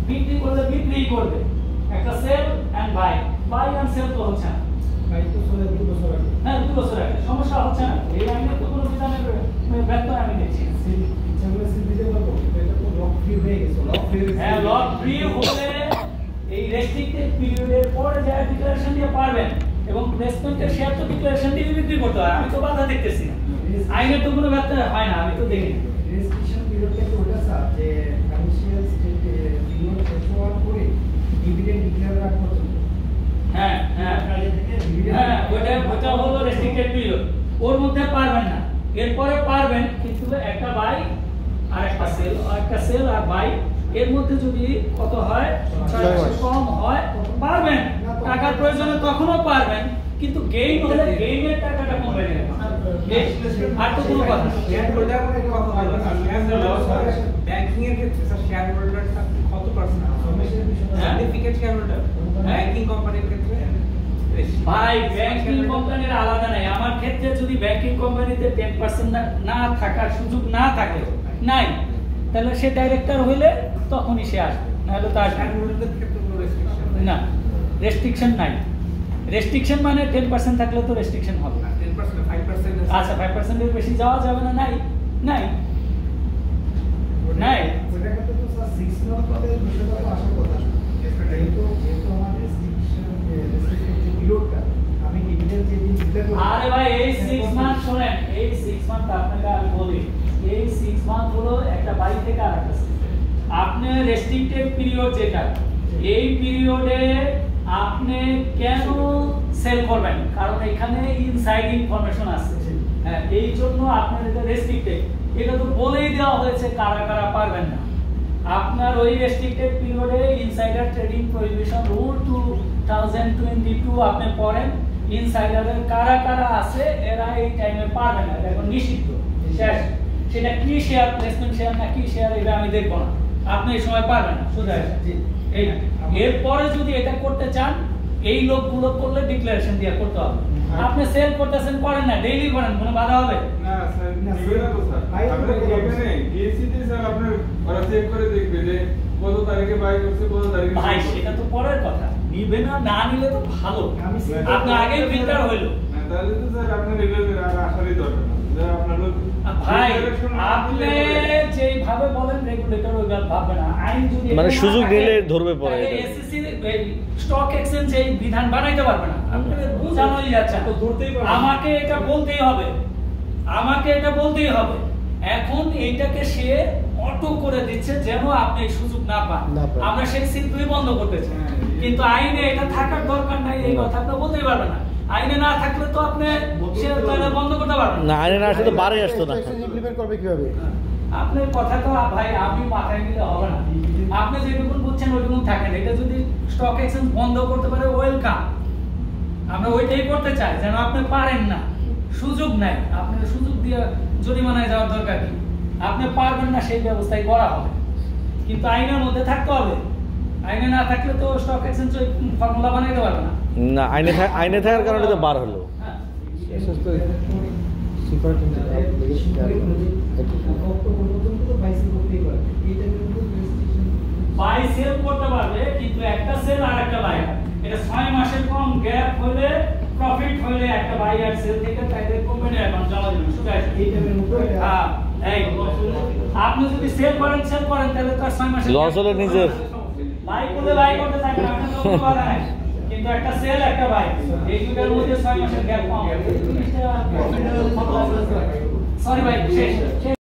বিক্রি করলে বিক্রি করবে, একটা sell and buy, buy and sell তো হচ্ছে না, বাই তো চলে 2 বছর আগে। হ্যাঁ 2 বছর আগে, সমস্যা হচ্ছে না, এই আইনে তো কোনো বিধানের ব্যর্থ আমি দেখছি। সেগুলো সিদ্ধিতে বলবো এটা তো লক ফ্রি হয়ে গেছে, লক ফ্রি হ্যাঁ লক ফ্রি হলে এই রেস্ট্রিক্টেড পিরিয়ডের পরে যা ডিক্লারেশন দিয়ে পারবেন, এবং প্লেসমেন্টের শেয়ার তো ডিক্লারেশন দিয়ে বিক্রি করতে হয়, আমি তো বাধা দেখতেছি না, আইনে তো কোনো ব্যর্থ হয় না, আমি তো দেখি না। রেজিস্ট্রেশন পিরিয়ডটা তো ওটা স্যার যে ফাইন্যান্সিয়াল পিরিয়ড শেষ হওয়ার পরে ডিভিডেন্ড ডিক্লেয়ার করা পর্যন্ত। হ্যাঁ হ্যাঁ হ্যাঁ ওটা হলো রেস্ট্রিক্টেড পিরিয়ড, ওর মধ্যে পারবেন না, এরপরে পারবেন, কিন্তু একটা বাই আর একটা সেল আর বাই এর মধ্যে যদি কত হয় 6 মাস কম হয় পারবেন, টাকার প্রয়োজনে তখনও পারবেন, কিন্তু গেইন হলে গেইনের টাকাটা কমবে না, আর তো কোনো কথা শেয়ার হোল্ডার মানে কত হয় ব্যাংকিং এর ক্ষেত্রে স্যার শেয়ার হোল্ডারটা কত percent certificate share holder banking কোম্পানির ক্ষেত্রে ভাই ব্যাংকিং কোম্পানির আলাদা নাই, আমার ক্ষেত্রে যদি ব্যাংকিং কোম্পানিতে 10% না থাকার সুযোগ না থাকে নাই, তাহলে সে ডাইরেক্টর হইলে তখনই সে আসবে, নাহলে তো আসবে শেয়ার হোল্ডারদের ক্ষেত্রে কোনো রেস্ট্রিকশন না, রেস্ট্রিকশন নাই, রেস্ট্রিকশন মানে 10% থাকলে তো রেস্ট্রিকশন হবে, 10% 5% আচ্ছা 5% এর বেশি যাওয়া যাবে না, নাই নাই নাই ওটা করতে তো স্যার 6 মান্থের বিষয়টা তো আসার কথা। যেহেতু আমার রেস্ট্রিকশন পিরিয়ডটা আমি ডিভিডেন্ড যেদিন ডিক্লেয়ার করব। আরে ভাই এই 6 মান্থ শুনেন, এই 6 মান্থ আপনাকে আমি বলি, এই 6 মান্থ হলো একটা বাড়ি থেকে আরেকটা, আপনি রেস্ট্রিক্টেড পিরিয়ড যেটা, এই পিরিয়ডে আপনি কেন সেল করবেন, কারণ এখানে ইনসাইড ইনফরমেশন আছে, হ্যাঁ এই জন্য আপনার এটা রেস্ট্রিক্টেড, এটা তো বলেই দেওয়া হয়েছে কারা কারা পারবেন না, আপনার ওই রেস্ট্রিক্টেড পিরিয়ডে ইনসাইডার ট্রেডিং প্রহিবিশন রুল 2022 আপনি পড়েন, ইনসাইডারের কারা কারা আছে এরা এই টাইমে পারবে না, এটা এখন নিষিদ্ধ শেষ, সেটা কি শেয়ার প্লেসমেন্ট শেয়ার না কি শেয়ার এটা আমি দেখব না, আপনি এই সময় পারবেন না, শুধু এই এরপরে যদি এটা করতে চান এই লোকগুলো করলে ডিক্লারেশন দিয়ে করতে হবে, আপনি সেল করতেছেন করেন না, ডেইলি করেন, কোনো বাধা হবে না স্যার নিবে না তো স্যার, আপনি এখানে ডিএসসি স্যার আপনি ওরা চেক করে দেখবে যে কত তারিখে বাই করছে কত তারিখে ভাই, সেটা তো পরের কথা, নিবে না, না নিলে তো ভালো, আপনি আগেই ফিল্টার হইলো, তাহলে তো স্যার আপনার রেগুলার আসারই দরকার না, যে আপনার লোক ভাই আপনি যেভাবে বলেন রেগুলেটর ওইভাবে ভাববে না, আইন যদি মানে সুযোগ দিলে ধরবে পরে, এসএসসি স্টক এক্সচেঞ্জ এই বিধান বানাইতে পারবে না, আপনাদের বুঝানোই যাচ্ছে তো, ধরতেই পারবে, আমাকে এটা বলতেই হবে, আমাকে এটা বলতেই হবে, এখন এইটাকে সে অটো করে দিচ্ছে যেন আপনি সুযোগ না পান, আমরা সেই সিলগুলি বন্ধ করতে চাই, কিন্তু আইনে এটা থাকার দরকার নাই, এই কথা আপনি বলতেই পারবেন না, আইনে না থাকলে তো আপনি সে তাহলে বন্ধ করতে পারবেন না, আইনে না আসলে তো বাড়ি আসতো না, ইমপ্লিমেন্ট করবে কিভাবে? আপনার কথা তো ভাই আমি মাথায় নিলে হবে না, আপনি যেটুকু বুঝছেন ওইটুকু থাকেন, এটা যদি স্টক এক্সচেঞ্জ বন্ধ করতে পারে ওয়েলকাম, আমরা ওইটাই করতে চাই, যেন আপনি পারেন না, সুযোগ নাই, আপনার সুযোগ দিয়ে জরিমানায় যাওয়ার দরকার কি, আপনি পারবেন না সেই ব্যবস্থাই করা হবে, কিন্তু আইনের মধ্যে থাকতে হবে, আইনে না থাকলে তো স্টক এক্সচেঞ্জ ওই ফর্মুলা বানাইতে পারবে না, না আইনে থাকার কারণে তো বার হলো, বাই সেল করতে পারবে, কিন্তু একটা সেল আর একটা বাই, এটা 6 মাসের কম গ্যাপ হলে প্রফিট হলে একটা বাই আর সেল থেকে তাদের কোম্পানির অ্যাকাউন্ট জমা দিবেন, শুধু এই টাইমের উপরে, হ্যাঁ এই আপনি যদি সেল করেন তাহলে তো 6 মাসের লস হলে নিজের, বাই করলে বাই করতে থাকেন, আপনার তো কোনো কথা নাই, কিন্তু একটা সেল একটা বাই এই দুটোর মধ্যে 6 মাসের গ্যাপ কম, সরি ভাই শেষ।